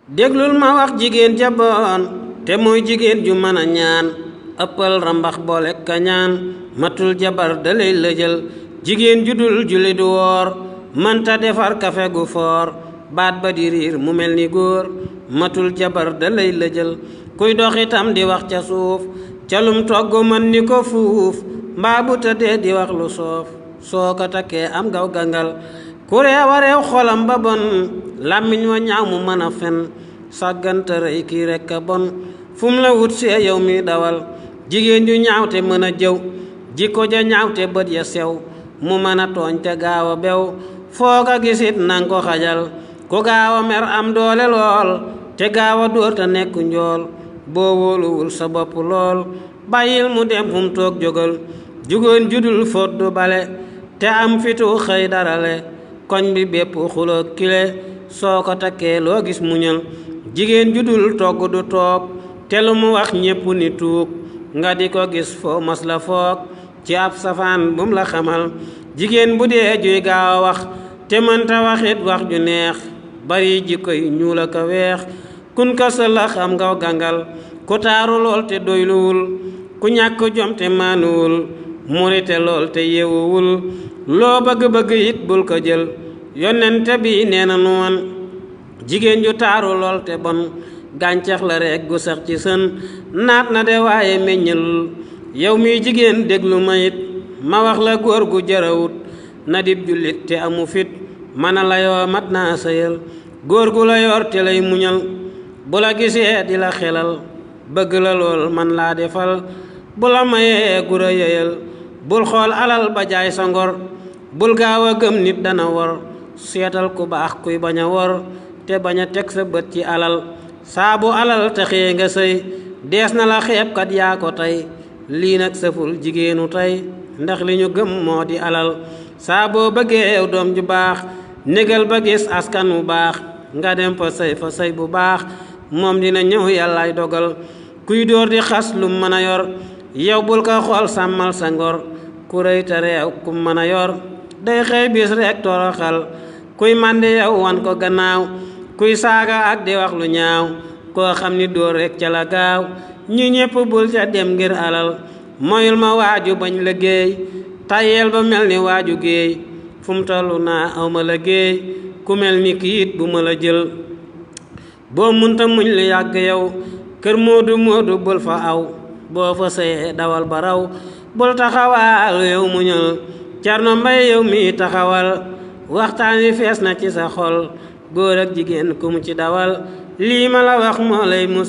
déglul ma wax jigéen ja bon te mooy jigéen ju mën a ñaan ëppal rambax boole kañaan matul jabar dalay lëjal jigéen ju dul julli du woor mënta defar kafe gu foor baat ba di riir mu mel ni góor matul jabar dalay lëjal kuy dox itam di wax ca suuf ca lum togg mën ni ko fuuf mbaa bu tëddee di wax lu soof soo ko takkee am gaw gangal ku reew a reew xolam ba bon làmmiñ wa ñaaw mu mën a fen sàgganta rëy kii rekk a bon fu mu la wut see yow mi dawal jigéen ju ñaaw te mën a jëw jikko ja ñaaw te bët ya sew mu mën a tooñ te gaaw a bew foo ko gisit nang ko xajal ku gaaw a mer am doole lool te gaaw a dóor te nekk njool boo wóoluwul sa bopp lool bàyyil mu dem fu mu toog jógal jugóon judul fóot du bale te am fitu xëy darale koñ bi bépp xuloo kile soo ko takkee loo gis muñal jigéen judul togg du toog te lu mu wax ñépp ni tuug nga di ko gis foo mas la foog ci ab safaan bum la xamal jigéen bu dee juy gaaw a wax te mënta waxit wax ju neex bari jikko yu ñuul ak a weex kun ko sëla xam nga gangal ku taaru lool te doyluwul ku ñàkk jom te maanuwul murite lool te yeewuwul loo bëgg-bëgg it bul ko jël yonente bi nee na nu woon jigéen ju taaru lool te bon gàncax la rekk gu sax ci sën naat na de waaye meññalul yow miy jigéen déglu ma it ma wax la góor gu jarawut na dib jullit te amu fit mana la yoo mat naa sëyal góor gu la yor te lay muñal bu la gisee di la xelal bëgg la lool man laa defal bu la mayee gura yeyal bul xool alal ba jaay sa ngor bul gaaw a gëm nit dana wor seetal ku baax kuy bañ a wor te bañ a teg sa bët ci alal saabu alal taxee nga sëy dees na la xeebkat yaa ko tey lii nag sëful jigéenu tey ndax li ñu gëm moo di alal saa boo bëggee doom ju baax négal ba gis askan wu baax nga dem fa sëy bu baax moom dina ñëw yàllaay dogal kuy dóor di xas lu mën a yor yow bul ko xool sàmmal sa ngor ku rëy te réew ku mën a yor day xëy bis rek toroxal kuy màndi yow wan ko gannaaw kuy saaga ak di wax lu ñaaw koo xam ni dóor rek ca la gaaw ñi ñépp bul ca dem ngir alal moyul ma waaju bañ liggéey tayeel ba mel ni waaju géey fu mu tollu naa aw ma liggéey ku mel ni kiit bu ma la jël boo munta muñ li yàgg yow kër moodu moodu bul fa aw boo fa sëyee dawal ba raw bul taxawal yow muñal Cerno Mbay yow mi taxawal waxtaan wi fees na ci sa xol góor ak jigéen ku mu ci dawal lii ma la wax moo lay mus